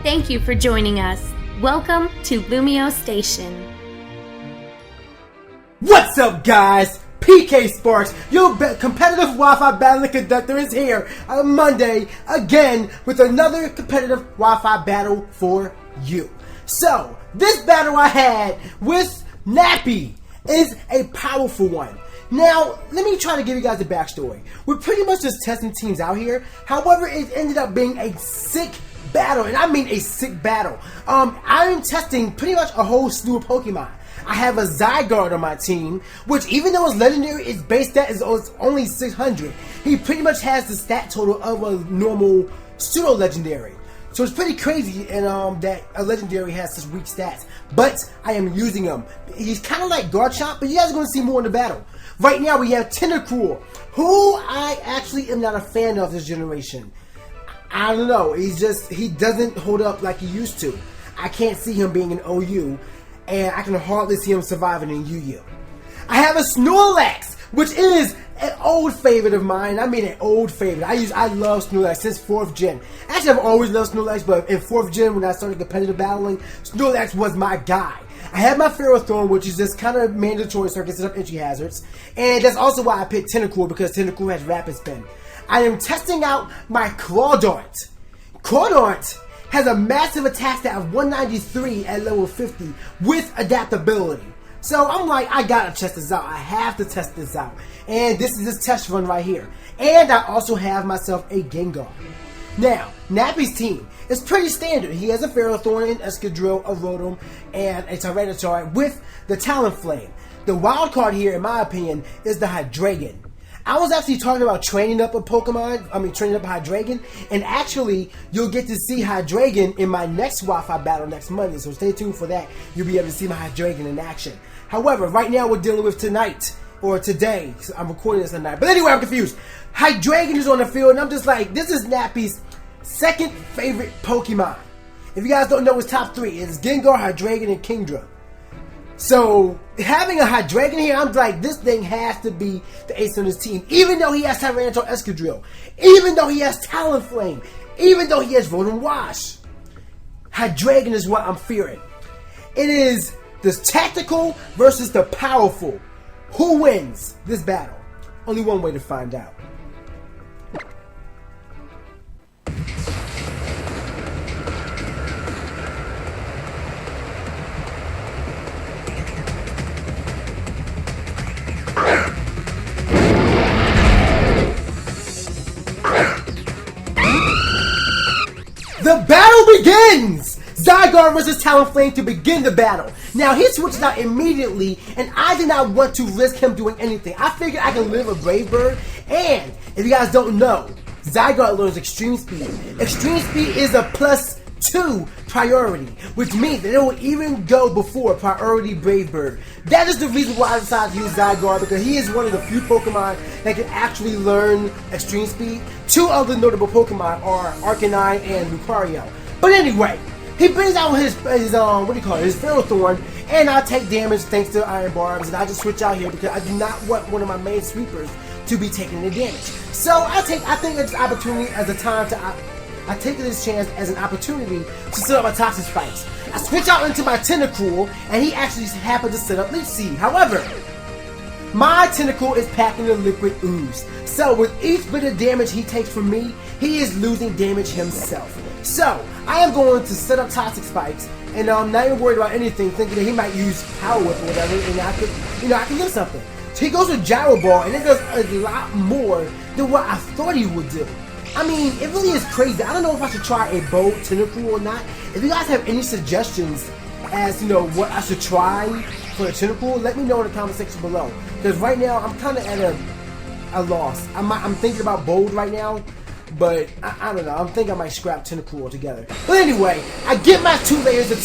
Thank you for joining us. Welcome to LumioseStation. What's up, guys? PKSparkxx, your competitive Wi-Fi battling conductor, is here on Monday again with another competitive Wi-Fi battle for you. So, this battle I had with Nappy is a powerful one. Now, let me try to give you guys a backstory. We're pretty much just testing teams out here. However, it ended up being a sick battle, and I mean a sick battle. I'm testing pretty much a whole slew of Pokemon. I have a Zygarde on my team, which even though it's legendary, its base stat is only 600. He pretty much has the stat total of a normal pseudo legendary. So it's pretty crazy, and that a legendary has such weak stats. But I am using him. He's kind of like Garchomp, but you guys are going to see more in the battle. Right now we have Tentacruel, who I actually am not a fan of this generation. I don't know. He doesn't hold up like he used to. I can't see him being an OU, and I can hardly see him surviving in UU. I have a Snorlax, which is an old favorite of mine. I mean, an old favorite. I love Snorlax since 4th gen. Actually, I've always loved Snorlax, but in 4th gen, when I started competitive battling, Snorlax was my guy. I have my Ferrothorn, which is just kind of mandatory so I can set up entry hazards. And that's also why I picked Tentacruel, because Tentacruel has Rapid Spin. I am testing out my Clawdart. Clawdart has a massive attack stat of 193 at level 50 with adaptability. So I'm like, I gotta test this out. I have to test this out. And this is this test run right here. And I also have myself a Gengar. Now, Nappy's team is pretty standard. He has a Ferrothorn, an Escadrille, a Rotom, and a Tyranitar with the Talonflame. The wild card here, in my opinion, is the Hydreigon. I was actually talking about training up a Pokemon, training up a Hydreigon, and actually, you'll get to see Hydreigon in my next Wi-Fi battle next Monday, so stay tuned for that. You'll be able to see my Hydreigon in action. However, right now we're dealing with tonight, or today, so I'm recording this tonight. But anyway, I'm confused. Hydreigon is on the field, and I'm just like, this is Nappy's second favorite Pokemon. If you guys don't know his top 3, it's Gengar, Hydreigon, and Kingdra. So, having a Hydreigon here, I'm like, this thing has to be the ace on his team. Even though he has Tyranitar Escadrille. Even though he has Talonflame. Even though he has Rotom Wash. Hydreigon is what I'm fearing. It is the tactical versus the powerful. Who wins this battle? Only one way to find out. The battle begins! Zygarde versus Talonflame to begin the battle. Now, he switches out immediately, and I did not want to risk him doing anything. I figured I can live a Brave Bird, and if you guys don't know, Zygarde learns Extreme Speed. Extreme Speed is a +2 priority, which means that it will even go before Priority Brave Bird. That is the reason why I decided to use Zygarde, because he is one of the few Pokemon that can actually learn Extreme Speed. 2 other notable Pokemon are Arcanine and Lucario. But anyway, he brings out his Ferrothorn, and I take damage thanks to Iron Barbs, and I just switch out here because I do not want one of my main sweepers to be taking the damage. So I think this opportunity as a time to I take this chance as an opportunity to set up my Toxic Spikes. I switch out into my Tentacruel, and he actually happened to set up Leech Seed. However, my Tentacle is packing the Liquid Ooze. So with each bit of damage he takes from me, he is losing damage himself. So I am going to set up Toxic Spikes, and I'm not even worried about anything, thinking that he might use Power Whip or whatever, and I can get something. So he goes with Gyro Ball, and it does a lot more than what I thought he would do. I mean, it really is crazy. I don't know if I should try a bold Tentacruel or not. If you guys have any suggestions as, what I should try for a Tentacruel, let me know in the comment section below. Because right now, I'm kind of at a loss. I'm thinking about bold right now, but I don't know. I'm thinking I might scrap Tentacruel altogether. But anyway, I get my 2 layers of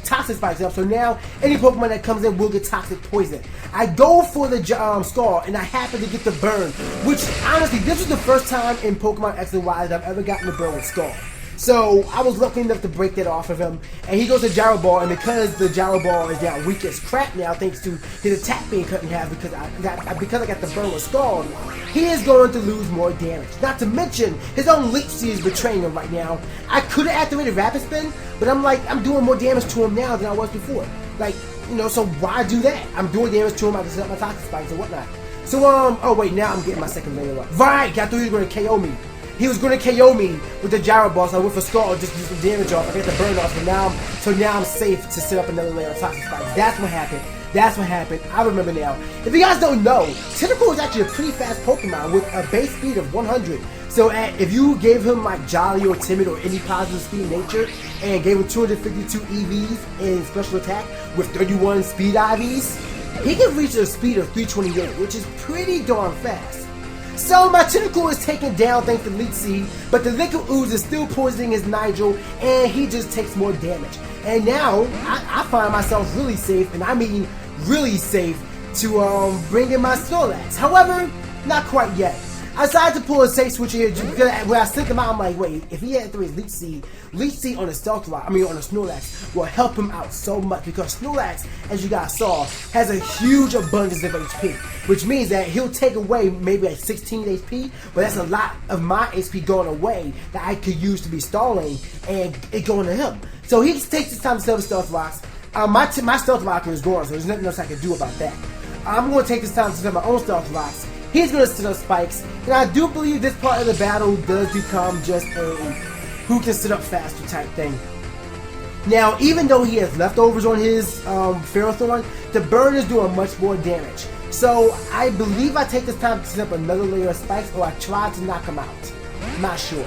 Toxic Spikes up, so now any Pokemon that comes in will get Toxic Poison. I go for the Skull, and I happen to get the Burn, which honestly, this was the first time in Pokemon X and Y that I've ever gotten the Burn with Skull. So I was lucky enough to break that off of him, and he goes to Gyro Ball, and because the Gyro Ball is now weak as crap now, thanks to his attack being cut in half because I got the burn with Scald, he is going to lose more damage. Not to mention, his own Leech Seed is betraying him right now. I could have activated Rapid Spin, but I'm doing more damage to him now than I was before. Like, so why do that? I'm doing damage to him, I can set up my Toxic Spikes and whatnot. So, oh wait, now I'm getting my second layer up. Right, I thought he was going to KO me. He was going to KO me with the Gyro Ball, so I went for Skull, just do some damage off. I get the burn off, so now I'm safe to set up another layer of Toxic Spikes. That's what happened. That's what happened. I remember now. If you guys don't know, Tentacle is actually a pretty fast Pokemon with a base speed of 100. So if you gave him like Jolly or Timid or any positive speed in nature, and gave him 252 EVs in special attack with 31 speed IVs, he can reach a speed of 328, which is pretty darn fast. So my Tentacle is taken down thanks to Leech Seed, but the Liquid Ooze is still poisoning his Nigel, and he just takes more damage. And now I find myself really safe, and I mean really safe, to bring in my Snorlax. However, not quite yet. I decided to pull a safe switch here because when I sent him out, I'm like, wait, if he had 3 Leech Seed on a Stealth Rock, on a Snorlax will help him out so much, because Snorlax, as you guys saw, has a huge abundance of HP, which means that he'll take away maybe like 16 HP, but that's a lot of my HP going away that I could use to be stalling and it going to him. So he takes his time to sell the Stealth Rocks. My Stealth Rocker is gone, so there's nothing else I can do about that. I'm going to take this time to sell my own Stealth Rocks. He's going to set up spikes, and I do believe this part of the battle does become just a who can sit up faster type thing. Now, even though he has leftovers on his Ferrothorn, the burn is doing much more damage. So I believe I take this time to set up another layer of spikes, or I try to knock him out. I'm not sure.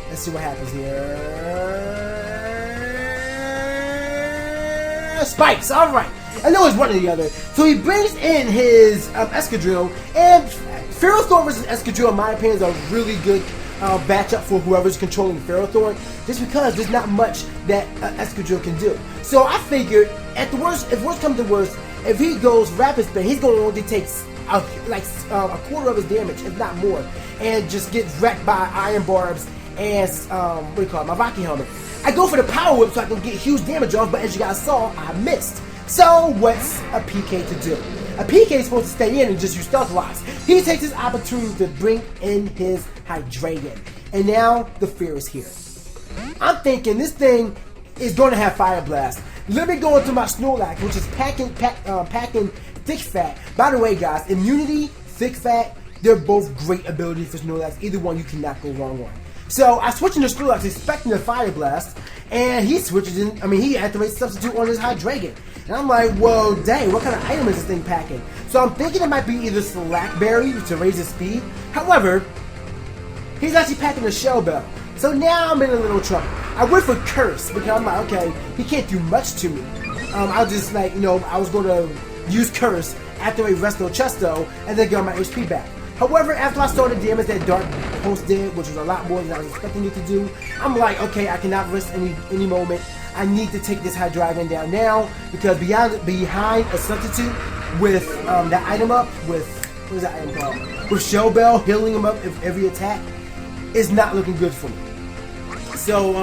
Let's see what happens here. Spikes, alright. I know it's one or the other. So he brings in his Escadrille, and Ferrothorn versus Escadrille, in my opinion, is a really good matchup for whoever's controlling Ferrothorn, just because there's not much that Escadrille can do. So I figured, at the worst, if worst comes to worst, if he goes Rapid Spin, he's going to only take a quarter of his damage, if not more, and just get wrecked by Iron Barbs and my Rocky Helmet. I go for the Power Whip so I can get huge damage off, but as you guys saw, I missed. So what's a PK to do? A PK is supposed to stay in and just use Stealth Rocks. He takes his opportunity to bring in his Hydreigon, and now the fear is here. I'm thinking this thing is going to have Fire Blast. Let me go into my Snorlax, which is packing Thick Fat. By the way, guys, Immunity, Thick Fat, they're both great abilities for Snorlax. Either one you cannot go wrong on. So I switch into Snorlax expecting the Fire Blast, and he switches in. He activates Substitute on his Hydreigon. And I'm like, well, dang, what kind of item is this thing packing? So I'm thinking it might be either Slackberry to raise his speed. However, he's actually packing a Shell Bell. So now I'm in a little trouble. I went for Curse because I'm like, okay, he can't do much to me. I was just like, I was going to use Curse, activate Resto Chesto, and then get my HP back. However, after I saw the damage that Dark Pulse did, which was a lot more than I was expecting it to do, I'm like, okay, I cannot risk any moment. I need to take this Hydreigon down now, because behind a substitute with that item up, with, what is that item called? With Shell Bell, healing him up every attack, is not looking good for me. So,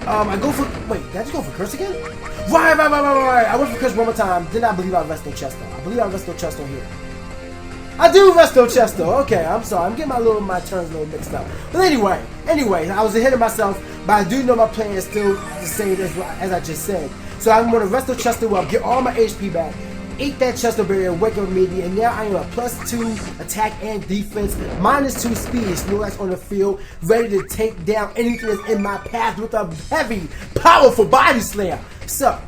I go for, wait, did I just go for Curse again? Right. I went for Curse one more time, then I believe I Resto Chesto. I believe I Resto Chesto here. I do Resto Chesto. Okay, I'm sorry. I'm getting my turns a little mixed up. But anyway, I was ahead of myself, but I do know my plan is still the same as I just said. So I'm going to Resto Chesto up, get all my HP back, eat that Chesto Berry, and wake up immediately, and now I am a +2 attack and defense, -2 speed, Snorlax on the field, ready to take down anything that's in my path with a heavy, powerful Body Slam. So,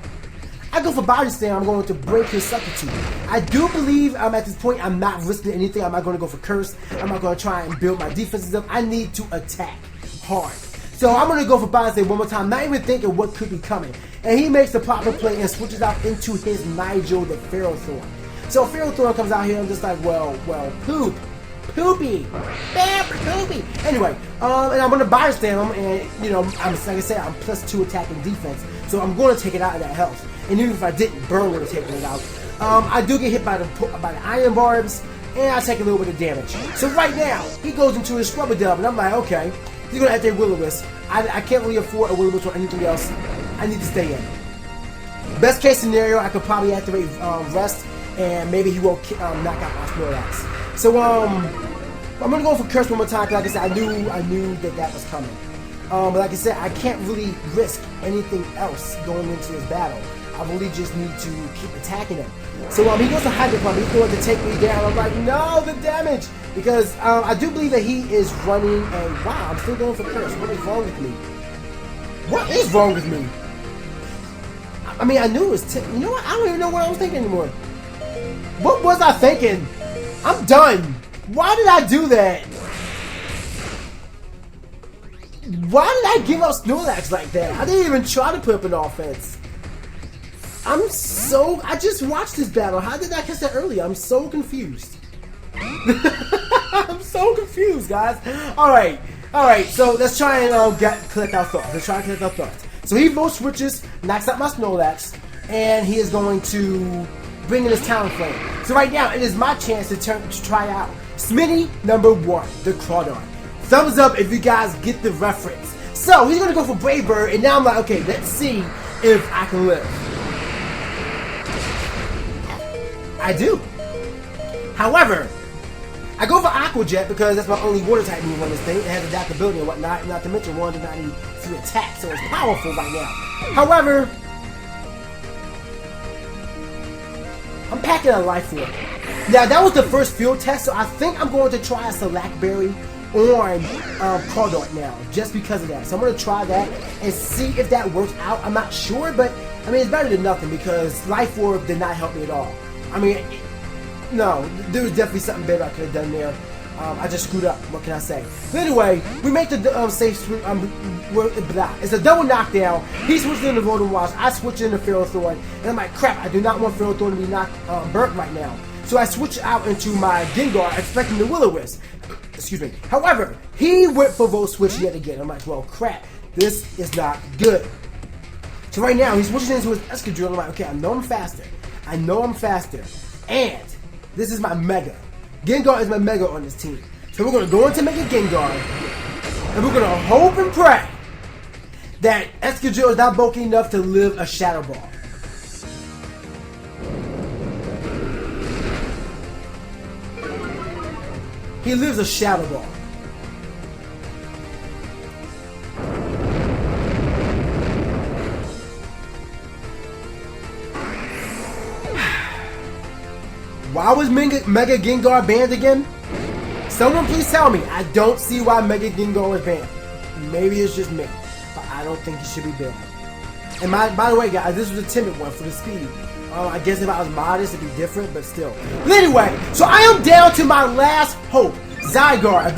I go for Body Slam, I'm going to break his Substitute. I do believe at this point I'm not risking anything. I'm not going to go for Curse. I'm not going to try and build my defenses up. I need to attack hard. So I'm going to go for Body Slam one more time, not even thinking what could be coming. And he makes the proper play and switches out into his Nigel, the Ferrothorn. So Ferrothorn comes out here and I'm just like, well, poopy. Bad poopy. Anyway, and I'm going to Body Slam him, and, like I said, I'm +2 attack and defense. So I'm going to take it out of that health. And even if I didn't, Burn would have taken it out. I do get hit by the Iron Barbs, and I take a little bit of damage. So right now, he goes into his Scrubber Dub, and I'm like, okay, he's going to activate Will-O-Wisp. I can't really afford a Will-O-Wisp or anything else. I need to stay in. Best case scenario, I could probably activate Rest, and maybe he won't knock out my Snorlax. So I'm gonna go for Curse one more time. Cause like I said, I knew that was coming. But like I said, I can't really risk anything else going into this battle. I really just need to keep attacking him. So he goes to Hydro Pump. He's going to take me down. I'm like, no, the damage, because I do believe that he is running. And wow, I'm still going for Curse. What is wrong with me? What is wrong with me? I mean, I knew it was. You know what? I don't even know what I was thinking anymore. What was I thinking? I'm done. Why did I do that? Why did I give up Snorlax like that? I didn't even try to put up an offense. I just watched this battle. How did I catch that earlier? I'm so confused. I'm so confused, guys. Alright, so let's try and collect our thoughts. So he both switches, knocks out my Snorlax, and he is going to bring in his Talon Flame. So right now, it is my chance to try out Smitty #1, the Crawdon. Thumbs up if you guys get the reference. So he's gonna go for Brave Bird, and now I'm like, okay, let's see if I can live. I do. However, I go for Aqua Jet because that's my only water type move on this thing. It has adaptability and whatnot, not to mention 193 attack, so it's powerful right now. However, I'm packing a Life Orb. Now that was the first field test, so I think I'm going to try a Select Berry on Crawdon now, just because of that. So I'm going to try that and see if that works out. I'm not sure, but I mean, it's better than nothing because Life Orb did not help me at all. I mean, no, there was definitely something better I could have done there. I just screwed up. What can I say? But anyway, we make the safe switch. It's a double knockdown. He switched into Rotom Wash. I switched into Ferrothorn. And I'm like, crap, I do not want Ferrothorn to be burnt right now. So I switched out into my Gengar, expecting the Will-O-Wisp. Excuse me. However, he went for Volt Switch yet again. I'm like, well, crap, this is not good. So right now, he's switching into his Excadrill. I'm like, okay, I know I'm faster. And this is my Mega. Gengar is my Mega on this team. So we're going to go into Mega Gengar, and we're going to hope and pray that Excadrill is not bulky enough to live a Shadow Ball. He lives a Shadow Ball. Why was Mega Gengar banned again? Someone please tell me. I don't see why Mega Gengar was banned. Maybe it's just me, but I don't think he should be banned. And by the way, guys, this was a timid one for the speed. I guess if I was modest, it'd be different, but still. But anyway, so I am down to my last hope, Zygarde. I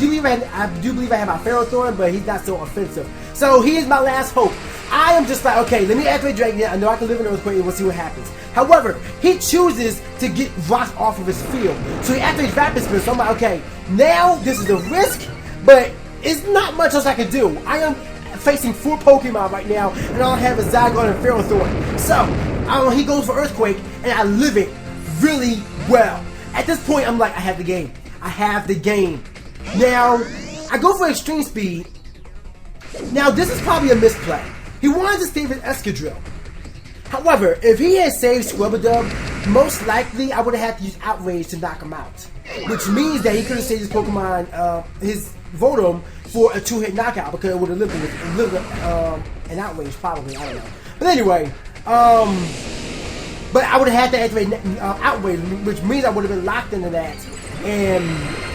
do believe I have my Ferrothorn, but he's not so offensive. So he is my last hope. I am just like, okay, let me activate Dragon. I know I can live in Earthquake, and we'll see what happens. However, he chooses to get rocks off of his field. So he activates Rapid Spin. So I'm like, okay, now this is a risk, but it's not much else I can do. I am facing 4 Pokemon right now, and all I have is Zygarde and Ferrothorn. So he goes for Earthquake, and I live it really well. At this point, I'm like, I have the game. Now, I go for Extreme Speed. Now, this is probably a misplay. He wanted to save his Excadrill. However, if he had saved Scrubadub, most likely I would have had to use Outrage to knock him out. Which means that he could have saved his Pokemon, his Voldem, for a 2-hit knockout because it would have lived with an Outrage, probably. I don't know. But anyway, but I would have had to activate Outrage, which means I would have been locked into that. And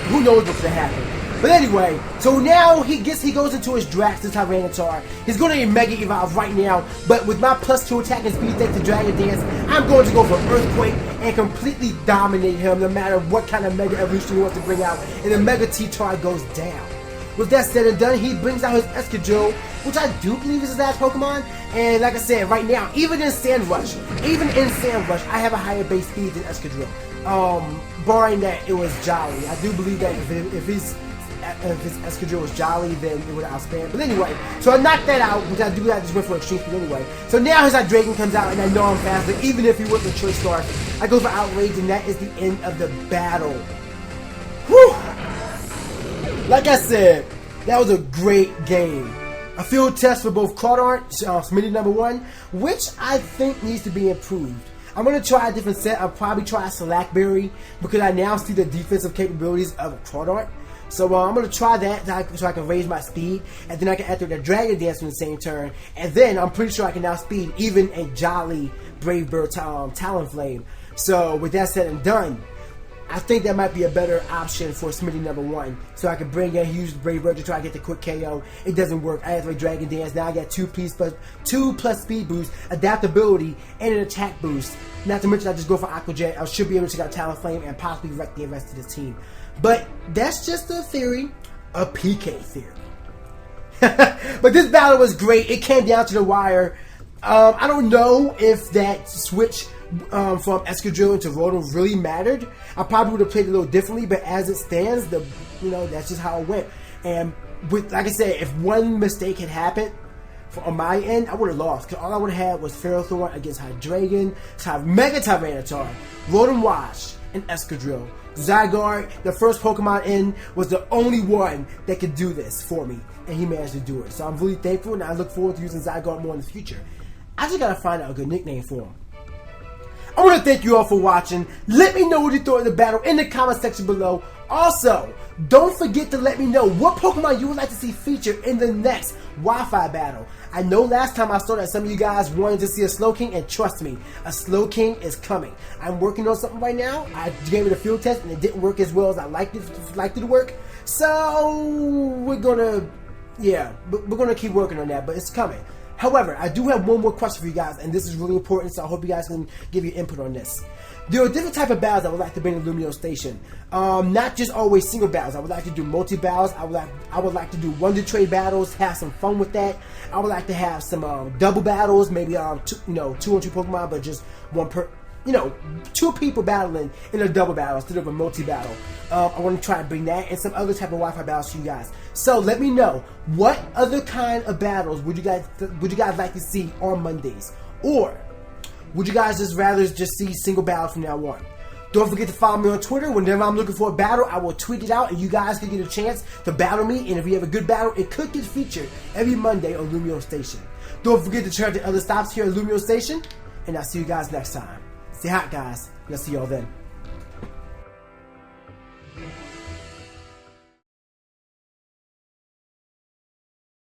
who knows what could happen. But anyway, so now he goes into his Drax, this Tyranitar. He's going to Mega Evolve right now, but with my +2 attack and speed thanks to Dragon Dance, I'm going to go for Earthquake and completely dominate him no matter what kind of Mega Evolution he wants to bring out, and the Mega T-Tar goes down. With that said and done, he brings out his Excadrill, which I do believe is his last Pokemon, and like I said, right now, even in Sand Rush, I have a higher base speed than Excadrill. Barring that it was Jolly. I do believe that if his Excadrill was Jolly, then it would outspanned. But anyway, so I knocked that out, which I do that just went for Extreme Speed anyway. So now his Hydreigon comes out, and I know I'm faster, even if he went for Choice Scarf. I go for Outrage, and that is the end of the battle. Whew! Like I said, That was a great game. A field test for both card art, Smitty number 1, which I think needs to be improved. I'm going to try a different set. I'll probably try Slackberry because I now see the defensive capabilities of card art. So I'm going to try that so I can raise my speed, and then I can enter the Dragon Dance in the same turn, and then I'm pretty sure I can now speed even a Jolly Brave Bird Talonflame. So with that said and done, I think that might be a better option for Smitty number 1. So I can bring in use Brave Bird to try to get the quick KO. It doesn't work. I have to Dragon Dance. Now I got 2 plus speed boost, adaptability, and an attack boost. Not to mention I just go for Aqua Jet. I should be able to take out Talonflame and possibly wreck the rest of the team. But that's just a theory, a PK theory. But this battle was great. It came down to the wire. I don't know if that switch from Escadrille into Rotom really mattered. I probably would have played it a little differently, but as it stands, that's just how it went. And with, like I said, if one mistake had happened on my end, I would have lost, because all I would have had was Ferrothorn against Hydreigon, Mega Tyranitar, Rotom Wash, and Escadrille. Zygarde, the first Pokemon in, was the only one that could do this for me, and he managed to do it. So I'm really thankful, and I look forward to using Zygarde more in the future. I just gotta find out a good nickname for him. I want to thank you all for watching. Let me know what you thought of the battle in the comment section below. Also, don't forget to let me know what Pokemon you would like to see featured in the next Wi-Fi battle. I know last time I saw that some of you guys wanted to see a Slowking, and trust me, a Slowking is coming. I'm working on something right now. I gave it a field test and it didn't work as well as I liked it to work. So we're gonna keep working on that, but it's coming. However, I do have one more question for you guys, and this is really important, so I hope you guys can give your input on this. There are different type of battles I would like to bring to LumioStation. Not just always single battles. I would like to do multi-battles. I would like to do Wonder Trade battles, have some fun with that. I would like to have some double battles, maybe 2 on 2 Pokemon, but just one per. 2 people battling in a double battle instead of a multi-battle. I want to try to bring that and some other type of Wi-Fi battles to you guys. So let me know, what other kind of battles would you guys like to see on Mondays? Or would you guys just rather see single battles from now on? Don't forget to follow me on Twitter. Whenever I'm looking for a battle, I will tweet it out, and you guys can get a chance to battle me. And if you have a good battle, it could get featured every Monday on LumioStation. Don't forget to check out the other stops here at LumioStation, and I'll see you guys next time. Stay hot, guys, and I'll see y'all then.